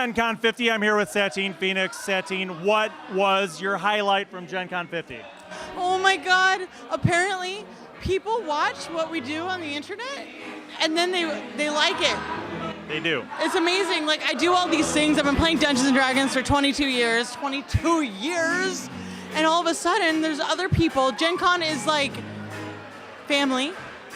Gen Con 50. I'm here with Satine Phoenix. Satine, what was your highlight from Gen Con 50? Oh my God! Apparently, people watch what we do on the internet, and then they like it. They do. It's amazing. Like, I do all these things. I've been playing Dungeons and Dragons for 22 years. 22 years! And all of a sudden, there's other people. Gen Con is like family,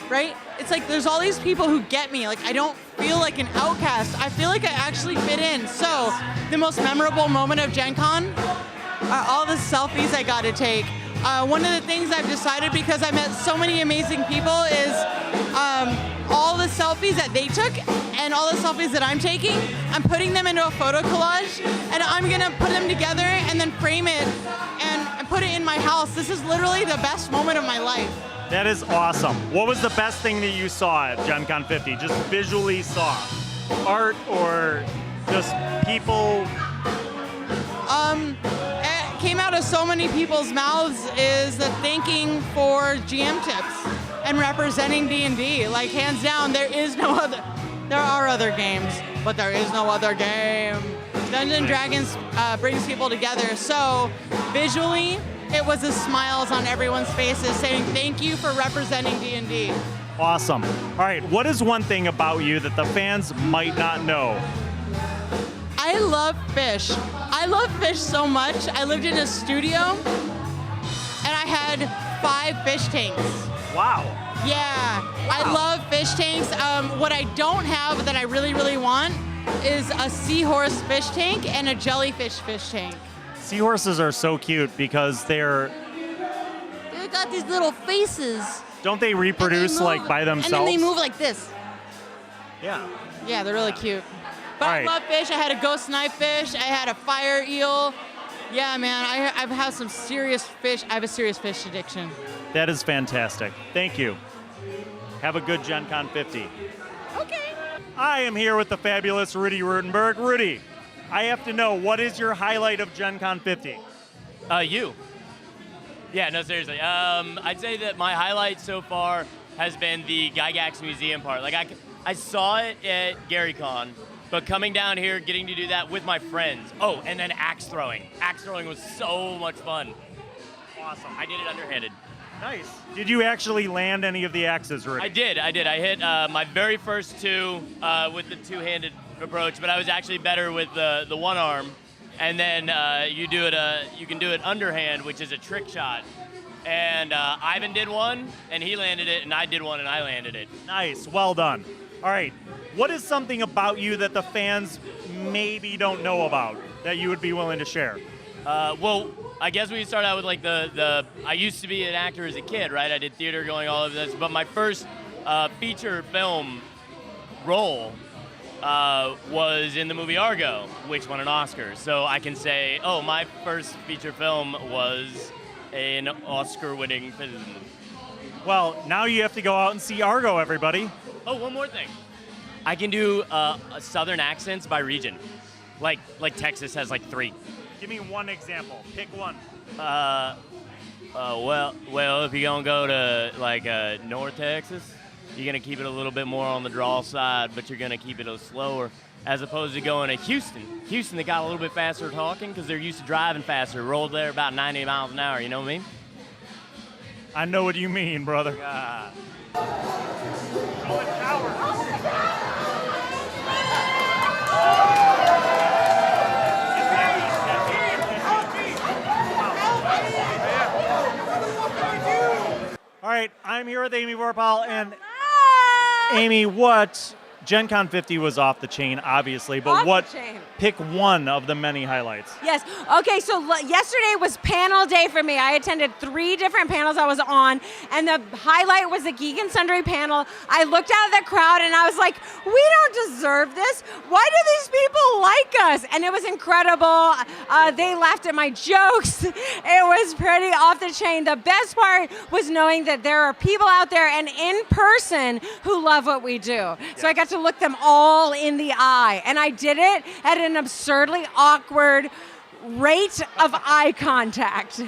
right? It's like there's all these people who get me. Like, I don't feel like an outcast. I feel like I actually fit in. So, the most memorable moment of Gen Con are all the selfies I got to take. One of the things I've decided, because I met so many amazing people, is all the selfies that they took and all the selfies that I'm taking, I'm putting them into a photo collage, and I'm gonna put them together and then frame it and put it in my house. This is literally the best moment of my life. That is awesome. What was the best thing that you saw at Gen Con 50? Just visually saw? Art or just people? It came out of so many people's mouths is the thanking for GM tips and representing D&D. Like, hands down, there are other games, but there is no other game. Dungeons and Dragons brings people together. So visually, it was the smiles on everyone's faces saying thank you for representing D&D. Awesome. All right, what is one thing about you that the fans might not know? I love fish. I love fish so much. I lived in a studio, and I had 5 fish tanks. Wow. Yeah, wow. I love fish tanks. What I don't have that I really, really want is a seahorse fish tank and a jellyfish fish tank. Seahorses are so cute because they got these little faces. Don't they reproduce like by themselves? And then they move like this. Yeah. Yeah, they're really cute. But Right. I love fish. I had a ghost knife fish. I had a fire eel. Yeah, man, I've had some serious fish. I have a serious fish addiction. That is fantastic. Thank you. Have a good Gen Con 50. Okay. I am here with the fabulous Rudy Ruttenberg. Rudy, I have to know, what is your highlight of Gen Con 50? You. Yeah, no, seriously. I'd say that my highlight so far has been the Gygax Museum part. Like, I saw it at GaryCon, but coming down here, getting to do that with my friends. Oh, and then axe throwing. Axe throwing was so much fun. Awesome. I did it underhanded. Nice. Did you actually land any of the axes, Rudy? I did. I hit my very first 2 with the two-handed approach, but I was actually better with the one arm. And then you can do it underhand, which is a trick shot. And Ivan did one, and he landed it, and I did one, and I landed it. Nice. Well done. All right. What is something about you that the fans maybe don't know about that you would be willing to share? Well, I guess we start out with like I used to be an actor as a kid, right? I did theater going all of this, but my first feature film role was in the movie Argo, which won an Oscar. So I can say, oh, my first feature film was an Oscar-winning film. Well, now you have to go out and see Argo, everybody. Oh, one more thing. I can do southern accents by region. Like Texas has like 3. Give me one example. Pick one. Well, if you're gonna go to like North Texas, you're gonna keep it a little bit more on the draw side, but you're gonna keep it a little slower, as opposed to going to Houston. Houston, they got a little bit faster talking because they're used to driving faster. Rolled there about 90 miles an hour. You know what I mean? I know what you mean, brother. All right, I'm here with Amy Vorpahl, and Amy, what Gen Con 50 was off the chain, obviously, but pick one of the many highlights. Yes. Okay, so yesterday was panel day for me. I attended 3 different panels I was on, and the highlight was the Geek and Sundry panel. I looked out of the crowd, and I was like, we don't deserve this. Why do these people like us? And it was incredible. They laughed at my jokes. It was pretty off the chain. The best part was knowing that there are people out there and in person who love what we do. Yeah. So I got to look them all in the eye, and I did it at an absurdly awkward rate of eye contact.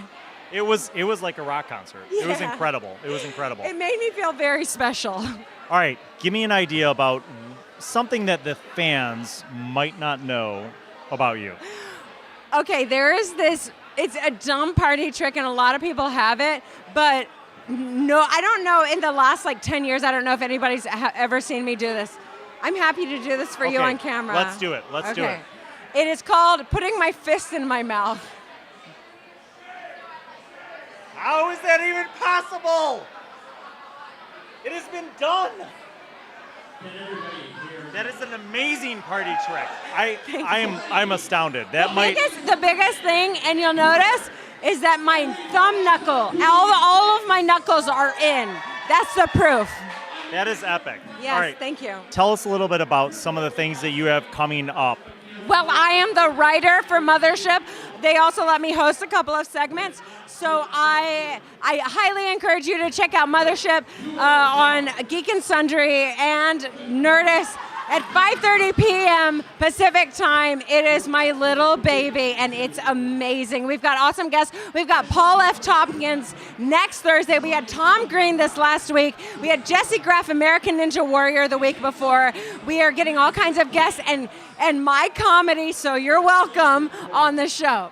It was like a rock concert. Yeah. It was incredible. It was incredible. It made me feel very special. All right, give me an idea about something that the fans might not know about you? Okay, there is this, it's a dumb party trick and a lot of people have it, but no, I don't know, in the last like 10 years, I don't know if anybody's ever seen me do this. I'm happy to do this for you on camera. Let's do it. Let's do it. It is called putting my fist in my mouth. How is that even possible? It has been done. That is an amazing party trick. I'm astounded. The biggest thing, and you'll notice, is that my thumb knuckle, all of my knuckles are in. That's the proof. That is epic. Yes, all right. Thank you. Tell us a little bit about some of the things that you have coming up. Well, I am the writer for Mothership. They also let me host a couple of segments. So I highly encourage you to check out Mothership on Geek and Sundry and Nerdist at 5:30 p.m. Pacific time. It is my little baby, and it's amazing. We've got awesome guests. We've got Paul F. Tompkins next Thursday. We had Tom Green this last week. We had Jesse Graff, American Ninja Warrior, the week before. We are getting all kinds of guests and my comedy, so you're welcome on the show.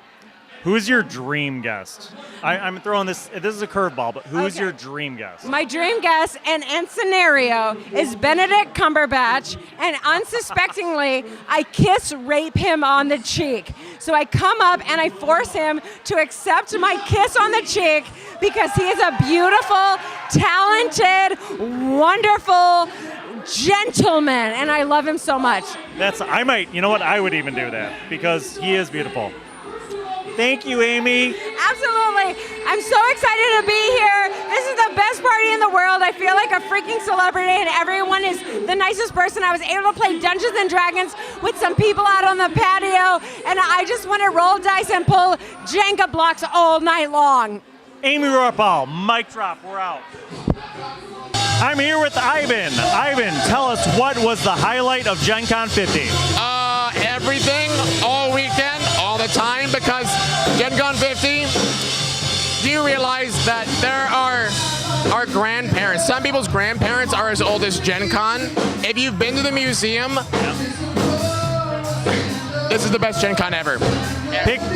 Who's your dream guest? I'm throwing this is a curveball, but who's your dream guest? My dream guest and scenario is Benedict Cumberbatch, and unsuspectingly, I rape him on the cheek. So I come up and I force him to accept my kiss on the cheek because he is a beautiful, talented, wonderful gentleman, and I love him so much. You know what? I would even do that because he is beautiful. Thank you, Amy. Absolutely. I'm so excited to be here. This is the best party in the world. I feel like a freaking celebrity, and everyone is the nicest person. I was able to play Dungeons and Dragons with some people out on the patio, and I just want to roll dice and pull Jenga blocks all night long. Amy Vorpahl, mic drop. We're out. I'm here with Ivan. Ivan, tell us, what was the highlight of Gen Con 50? Everything, all weekend, all the time, because Gen Con 50, do you realize that there are our grandparents, some people's grandparents are as old as Gen Con? If you've been to the museum, this is the best Gen Con ever.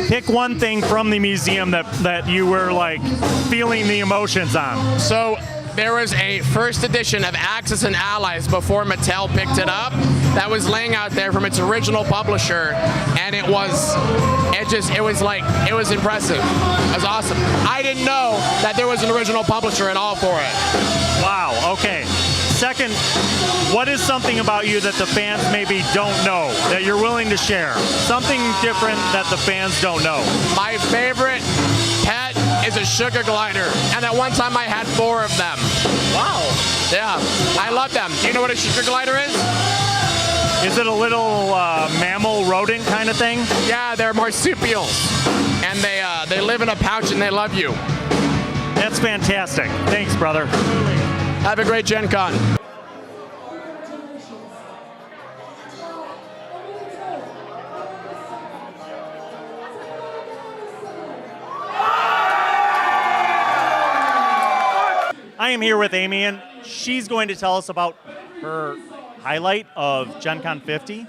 Pick one thing from the museum that you were like feeling the emotions on. So there was a first edition of Axis and Allies before Mattel picked it up that was laying out there from its original publisher, and it was impressive. It was awesome. I didn't know that there was an original publisher at all for it. Wow, okay. Second, what is something about you that the fans maybe don't know that you're willing to share? Something different that the fans don't know. My favorite pet is a sugar glider, and at one time I had 4 of them. Wow. Yeah, I love them. Do you know what a sugar glider is? Is it a little mammal rodent kind of thing? Yeah, they're marsupials, and they live in a pouch and they love you. That's fantastic. Thanks, brother. Have a great Gen Con. I am here with Amy, and she's going to tell us about her highlight of Gen Con 50.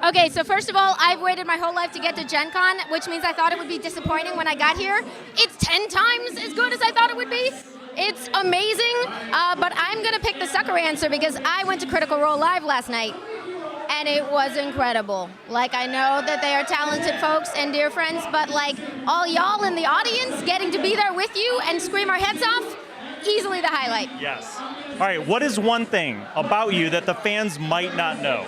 Okay, so first of all, I've waited my whole life to get to Gen Con, which means I thought it would be disappointing when I got here. It's 10 times as good as I thought it would be. It's amazing, but I'm going to pick the sucker answer because I went to Critical Role Live last night, and it was incredible. Like, I know that they are talented folks and dear friends, but like all y'all in the audience getting to be there with you and scream our heads off, easily the highlight. Yes. All right, what is one thing about you that the fans might not know?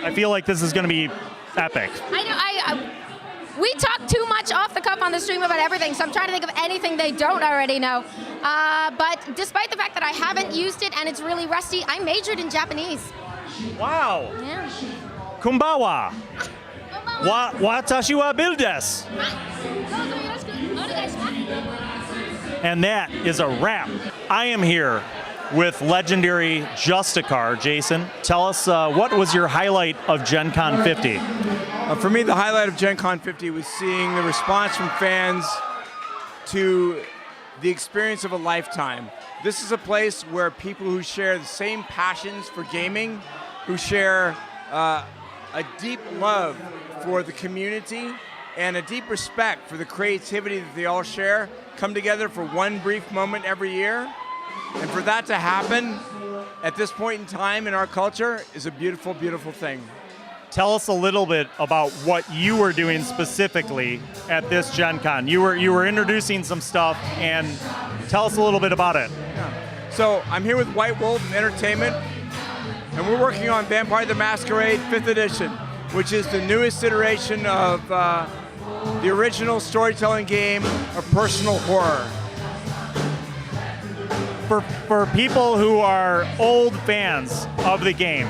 I feel like this is going to be epic. I know, we talk too much off the cuff on the stream about everything, so I'm trying to think of anything they don't already know. But despite the fact that I haven't used it and it's really rusty, I majored in Japanese. Wow. Yeah. Kumbawa. Watashi wa Bill desu. And that is a wrap. I am here with legendary Justicar. Jason, tell us what was your highlight of Gen Con 50? For me, the highlight of Gen Con 50 was seeing the response from fans to the experience of a lifetime. This is a place where people who share the same passions for gaming, who share a deep love for the community and a deep respect for the creativity that they all share, come together for one brief moment every year. And for that to happen at this point in time in our culture is a beautiful, beautiful thing. Tell us a little bit about what you were doing specifically at this Gen Con. You were introducing some stuff, and tell us a little bit about it. So I'm here with White Wolf Entertainment, and we're working on Vampire the Masquerade 5th edition, which is the newest iteration of the original storytelling game of personal horror. For people who are old fans of the game,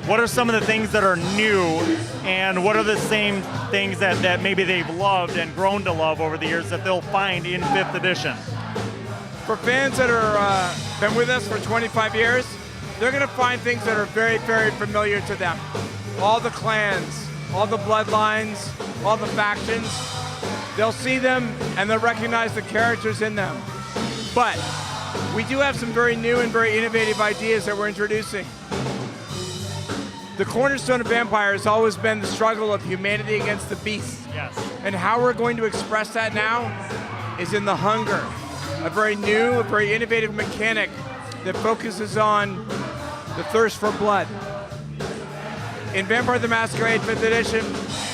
what are some of the things that are new, and what are the same things that maybe they've loved and grown to love over the years that they'll find in 5th edition? For fans that are been with us for 25 years, they're going to find things that are very, very familiar to them. All the clans, all the bloodlines, all the factions, they'll see them and they'll recognize the characters in them. But we do have some very new and very innovative ideas that we're introducing. The cornerstone of Vampire has always been the struggle of humanity against the beast. Yes. And how we're going to express that now is in the hunger. A very new, a very innovative mechanic that focuses on the thirst for blood. In Vampire the Masquerade 5th edition,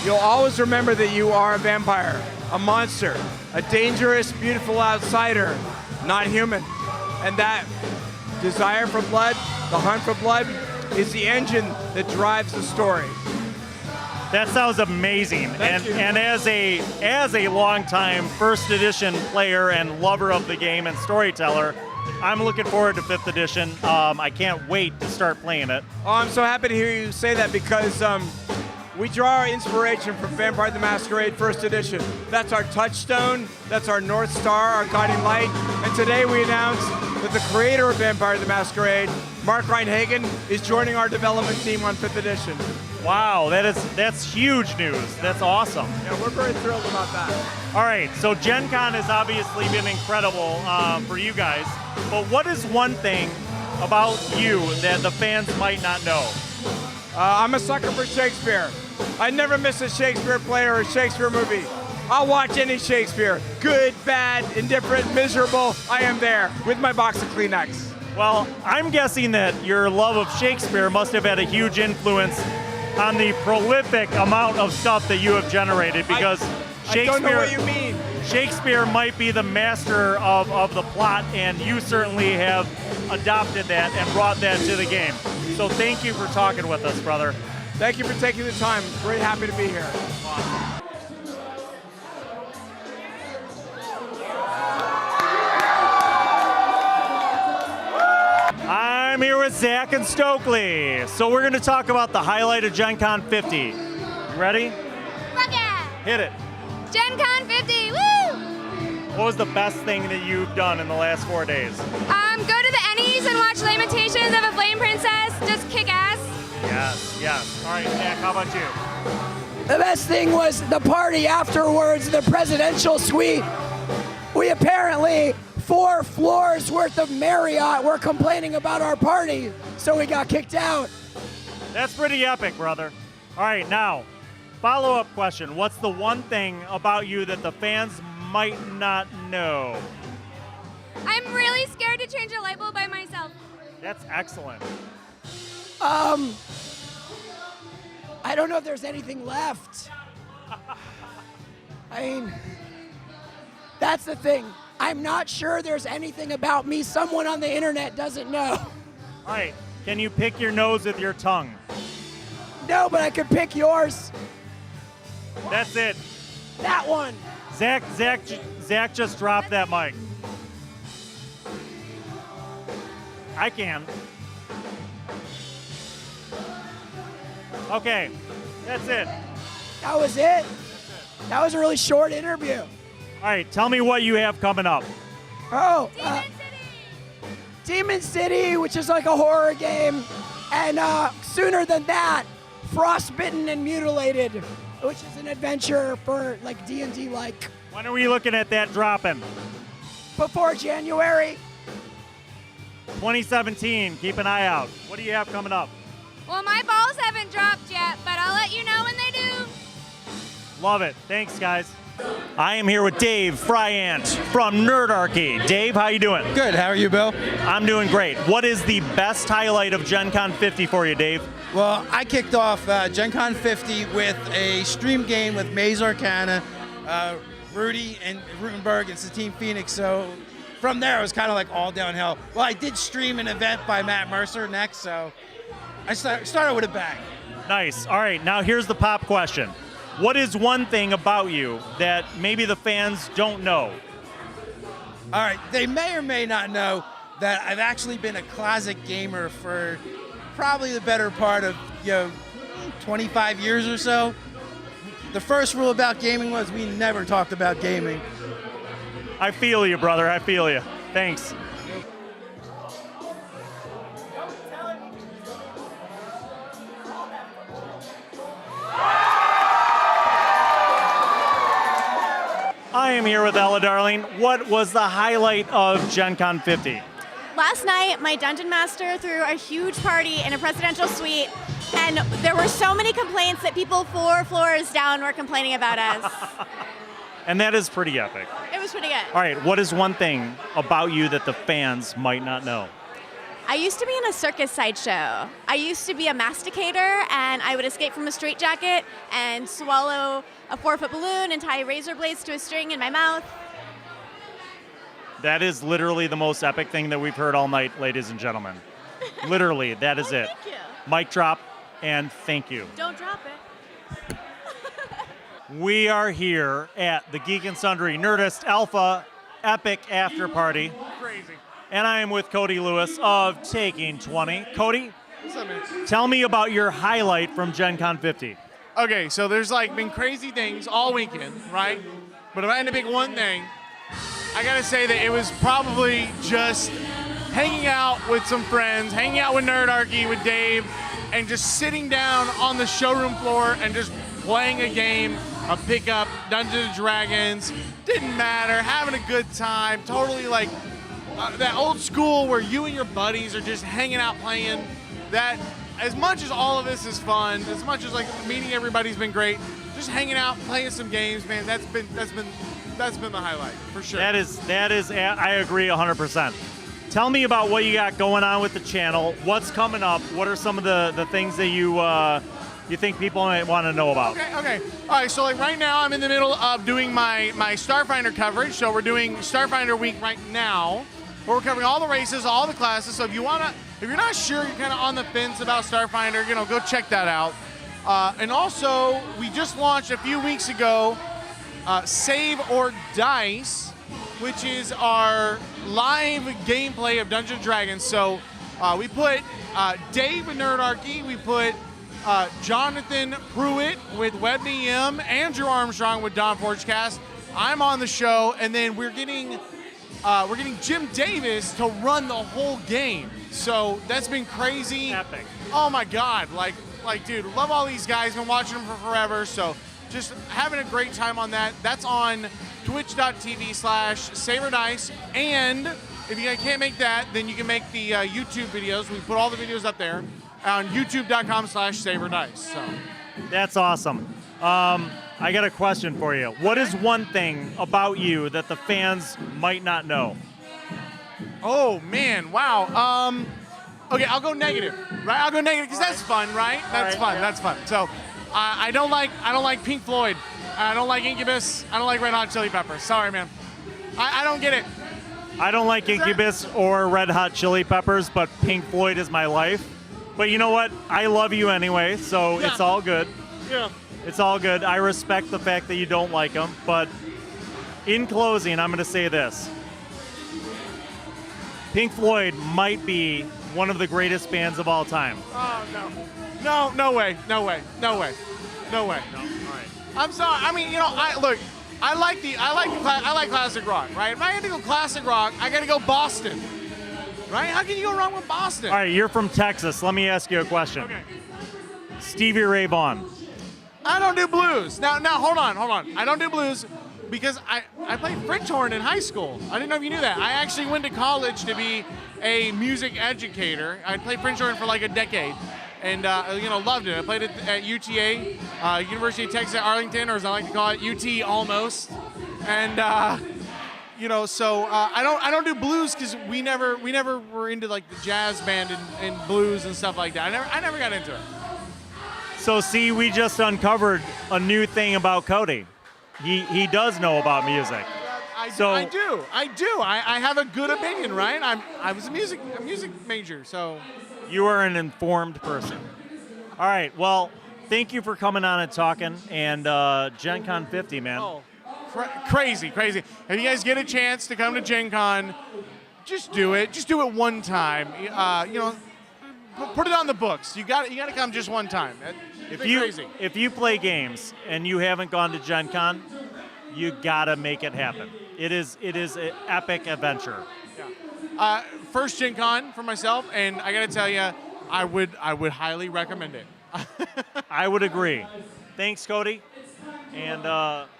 you'll always remember that you are a vampire, a monster, a dangerous, beautiful outsider, not human. And that desire for blood, the hunt for blood, is the engine that drives the story. That sounds amazing. Thank you. And as a longtime 1st edition player and lover of the game and storyteller, I'm looking forward to 5th edition. I can't wait to start playing it. Oh, I'm so happy to hear you say that because we draw our inspiration from Vampire the Masquerade 1st edition. That's our touchstone, that's our North Star, our guiding light. And today we announced that the creator of Vampire the Masquerade, Mark Reinhagen, is joining our development team on 5th edition. Wow, that's huge news. That's awesome. Yeah, we're very thrilled about that. All right, so Gen Con has obviously been incredible for you guys, but what is one thing about you that the fans might not know? I'm a sucker for Shakespeare. I never miss a Shakespeare play or a Shakespeare movie. I'll watch any Shakespeare. Good, bad, indifferent, miserable, I am there with my box of Kleenex. Well, I'm guessing that your love of Shakespeare must have had a huge influence on the prolific amount of stuff that you have generated, because I don't know what you mean. Shakespeare might be the master of the plot, and you certainly have adopted that and brought that to the game. So thank you for talking with us, brother. Thank you for taking the time. Very happy to be here. I'm here with Zach and Stokely. So we're going to talk about the highlight of Gen Con 50. You ready? Rocket! Hit it. Gen Con 50, woo! What was the best thing that you've done in the last 4 days? Go to the Ennies and watch Lamentations of a Flame Princess. Just kick ass. Yes. All right, Zach, how about you? The best thing was the party afterwards, the presidential suite. We apparently 4 floors worth of Marriott were complaining about our party, so we got kicked out. That's pretty epic, brother. All right, now, follow-up question. What's the one thing about you that the fans might not know? I'm really scared to change a light bulb by myself. That's excellent. I don't know if there's anything left. I mean, that's the thing. I'm not sure there's anything about me someone on the internet doesn't know. All right, can you pick your nose with your tongue? No, but I could pick yours. That's it. That one. Zach just dropped that mic. I can. Okay, that's it. That was it? That was a really short interview. All right, tell me what you have coming up. Oh, Demon City, which is like a horror game. And sooner than that, Frostbitten and Mutilated, which is an adventure for like D&D like. When are we looking at that dropping? Before January. 2017, keep an eye out. What do you have coming up? Well, my balls haven't dropped yet, but I'll let you know when they do. Love it. Thanks, guys. I am here with Dave Friant from Nerdarchy. Dave, how you doing? Good. How are you, Bill? I'm doing great. What is the best highlight of Gen Con 50 for you, Dave? Well, I kicked off Gen Con 50 with a stream game with Maze Arcana, Rudy and Ruttenberg and Satine Phoenix. So from there, it was kind of like all downhill. Well, I did stream an event by Matt Mercer next, so I started with a bang. Nice. All right, now here's the pop question. What is one thing about you that maybe the fans don't know? All right, they may or may not know that I've actually been a closet gamer for probably the better part of 25 years or so. The first rule about gaming was we never talked about gaming. I feel you, brother. I feel you. Thanks. I am here with Ella Darling. What was the highlight of Gen Con 50? Last night, my dungeon master threw a huge party in a presidential suite, and there were so many complaints that people 4 floors down were complaining about us. And that is pretty epic. It was pretty good. All right, what is one thing about you that the fans might not know? I used to be in a circus sideshow. I used to be a masticator, and I would escape from a straitjacket and swallow a 4-foot balloon and tie razor blades to a string in my mouth. That is literally the most epic thing that we've heard all night, ladies and gentlemen. Literally, that is it. Thank you. Mic drop, and thank you. Don't drop it. We are here at the Geek and Sundry Nerdist Alpha Epic After Party. Crazy. And I am with Cody Lewis of Taking 20. Cody, What's up, man? tell me about your highlight from Gen Con 50. Okay, so there's been crazy things all weekend, right? But if I had to pick one thing, I gotta say that it was probably just hanging out with some friends, hanging out with Nerdarchy, with Dave, and just sitting down on the showroom floor and just playing a game of pickup, Dungeons and Dragons. Didn't matter, having a good time, totally that old school where you and your buddies are just hanging out playing. That, as much as all of this is fun, as much as meeting everybody's been great, just hanging out, playing some games, man, that's been the highlight for sure. That is, I agree 100%. Tell me about what you got going on with the channel. What's coming up? What are some of the things that you think people might want to know about? Okay. All right, so right now I'm in the middle of doing my Starfinder coverage. So we're doing Starfinder week right now, where we're covering all the races, all the classes. So if you're not sure, you're kind of on the fence about Starfinder, go check that out. And also, we just launched a few weeks ago Save or Dice, which is our live gameplay of Dungeons & Dragons. So we put Dave in Nerdarchy, we put Jonathan Pruitt with WebDM, Andrew Armstrong with Don Forgecast. I'm on the show, and then we're getting Jim Davis to run the whole game. So that's been crazy. Epic. Oh my God! Dude, love all these guys. Been watching them for forever. So just having a great time on that. That's on twitch.tv/SaveOrDice. And if you can't make that, then you can make the YouTube videos. We put all the videos up there on youtube.com/SaveOrDice. So That's awesome. I got a question for you. What is one thing about you that the fans might not know? Oh man, wow. Okay, I'll go negative. Right, I'll go negative because that's fun, right? That's fun. That's fun. So, I don't like Pink Floyd. I don't like Incubus. I don't like Red Hot Chili Peppers. Sorry, man. I don't get it. I don't like Incubus or Red Hot Chili Peppers, but Pink Floyd is my life. But you know what? I love you anyway, so Yeah. it's all good. Yeah. It's all good. I respect the fact that you don't like them, but in closing, I'm going to say this. Pink Floyd might be one of the greatest bands of all time. Oh no way. No way. No, all right. I'm sorry. I mean, I like classic rock, right? If I had to go classic rock, I got to go Boston, right? How can you go wrong with Boston? All right, you're from Texas. Let me ask you a question. Okay. Stevie Ray Vaughan. I don't do blues. Now, hold on. I don't do blues because I played French horn in high school. I didn't know if you knew that. I actually went to college to be a music educator. I played French horn for like a decade. and loved it. I played it at UTA, University of Texas at Arlington, or as I like to call it, UT almost. And so I don't do blues because we never were into like the jazz band and blues and stuff like that. I never got into it. So see, we just uncovered a new thing about Cody. He does know about music. I do. I have a good opinion, right? I was a music major, so. You are an informed person. All right. Well, thank you for coming on and talking. And Gen Con 50, man. Oh, crazy. If you guys get a chance to come to Gen Con, just do it. Just do it one time. Put it on the books. You got to come just one time. If you play games and you haven't gone to Gen Con, you gotta make it happen. It is an epic adventure. Yeah. First Gen Con for myself, and I gotta tell you, I would highly recommend it. I would agree. Thanks, Cody, and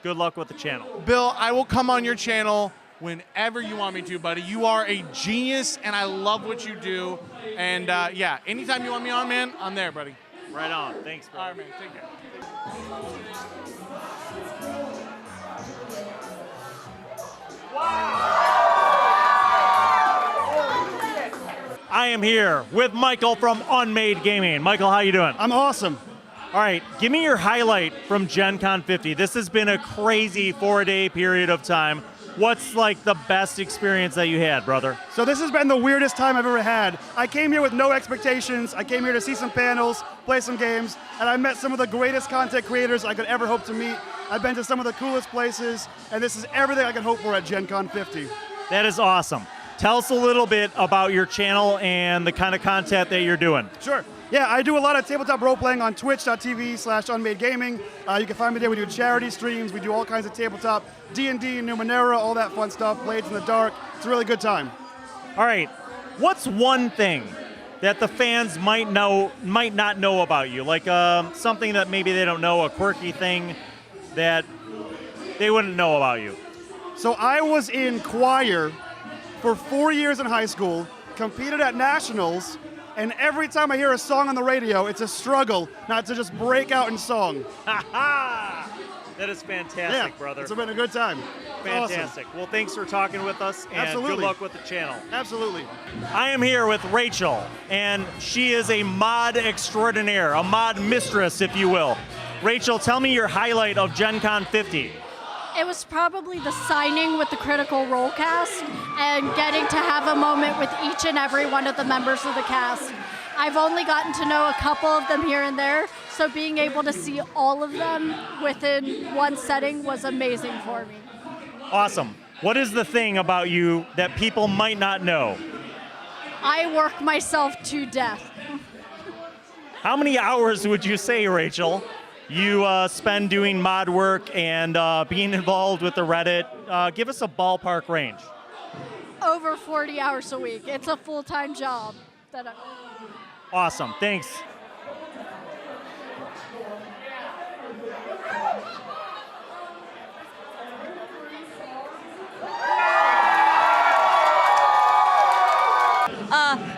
good luck with the channel. Bill, I will come on your channel whenever you want me to, buddy. You are a genius, and I love what you do. And anytime you want me on, man, I'm there, buddy. Right on. Thanks, bro. All right, man. Take care. I am here with Michael from Unmade Gaming. Michael, how you doing? I'm awesome. All right, give me your highlight from Gen Con 50. This has been a crazy 4-day period of time. What's like the best experience that you had, brother? So this has been the weirdest time I've ever had. I came here with no expectations. I came here to see some panels, play some games, and I met some of the greatest content creators I could ever hope to meet. I've been to some of the coolest places, and this is everything I can hope for at Gen Con 50. That is awesome. Tell us a little bit about your channel and the kind of content that you're doing. Sure. Yeah, I do a lot of tabletop role-playing on twitch.tv/unmadegaming. You can find me there. We do charity streams. We do all kinds of tabletop, D&D, Numenera, all that fun stuff, Blades in the Dark. It's a really good time. All right. What's one thing that the fans might not know about you? Like something that maybe they don't know, a quirky thing that they wouldn't know about you. So I was in choir for 4 years in high school, competed at nationals, and every time I hear a song on the radio, it's a struggle not to just break out in song. That is fantastic, brother. It's been a good time. Fantastic. Awesome. Well, thanks for talking with us, and Absolutely. Good luck with the channel. Absolutely. I am here with Rachel, and she is a mod extraordinaire, a mod mistress, if you will. Rachel, tell me your highlight of Gen Con 50. It was probably the signing with the Critical Role cast and getting to have a moment with each and every one of the members of the cast. I've only gotten to know a couple of them here and there, so being able to see all of them within one setting was amazing for me. Awesome. What is the thing about you that people might not know? I work myself to death. How many hours would you say, Rachel, you spend doing mod work and being involved with the Reddit? Give us a ballpark range. Over 40 hours a week. It's a full-time job. Awesome. Thanks.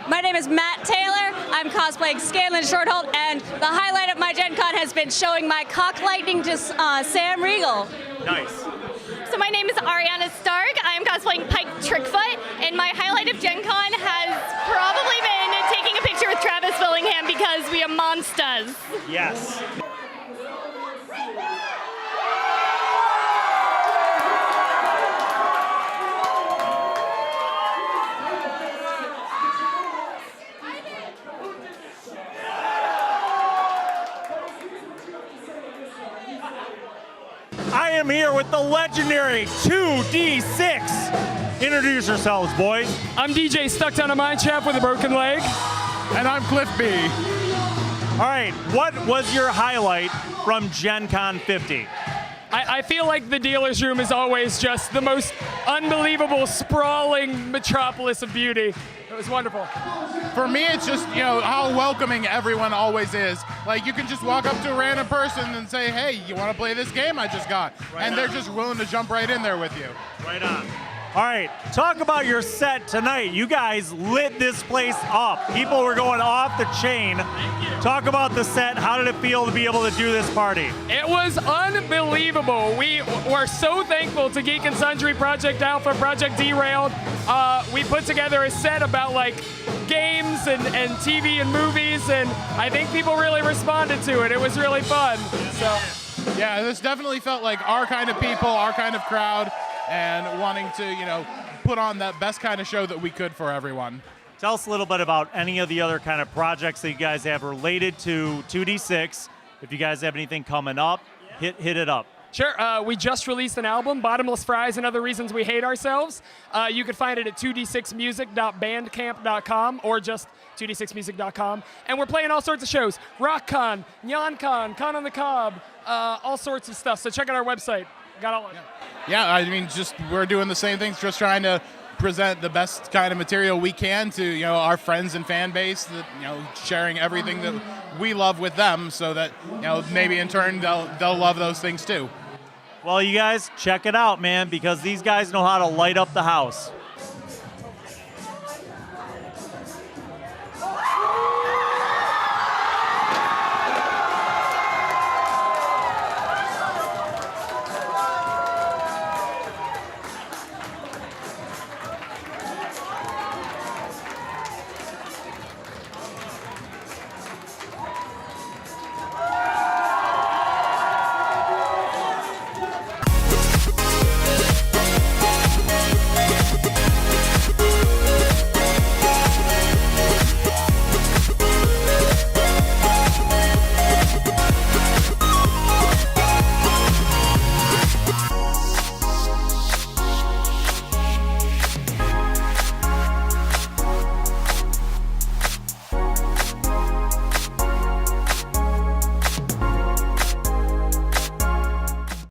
My name is Matt Taylor. I'm cosplaying Scanlan Shorthold, and the highlight of my Gen Con has been showing my cock lightning to Sam Riegel. Nice. So my name is Ariana Stark. I am cosplaying Pike Trickfoot, and my highlight of Gen Con has probably been taking a picture with Travis Willingham because we are monsters. Yes. I am here with the legendary 2D6. Introduce yourselves, boys. I'm DJ Stuck Down a Mine Chap with a broken leg. And I'm Cliff B. All right, what was your highlight from Gen Con 50? I feel like the dealer's room is always just the most unbelievable, sprawling metropolis of beauty. It was wonderful. For me, it's just, how welcoming everyone always is. Like, you can just walk up to a random person and say, hey, you want to play this game I just got? Right and on. they're just willing to jump right in there with you. Right on. All right, talk about your set tonight. You guys lit this place up. People were going off the chain. Talk about the set. How did it feel to be able to do this party? It was unbelievable. We were so thankful to Geek and Sundry, Project Alpha, Project Derailed. We put together a set about like games and TV and movies, and I think people really responded to it. It was really fun. So, yeah, this definitely felt like our kind of people, our kind of crowd, and wanting to, put on the best kind of show that we could for everyone. Tell us a little bit about any of the other kind of projects that you guys have related to 2D6. If you guys have anything coming up, hit it up. Sure. We just released an album, Bottomless Fries and Other Reasons We Hate Ourselves. You can find it at 2d6music.bandcamp.com or just 2d6music.com. And we're playing all sorts of shows. RockCon, NyanCon, Con on the Cob, all sorts of stuff. So check out our website. Got all of it. Yeah, I mean, we're doing the same things, just trying to present the best kind of material we can to, our friends and fan base, that, sharing everything that we love with them so that, maybe in turn they'll love those things too. Well, you guys, check it out, man, because these guys know how to light up the house.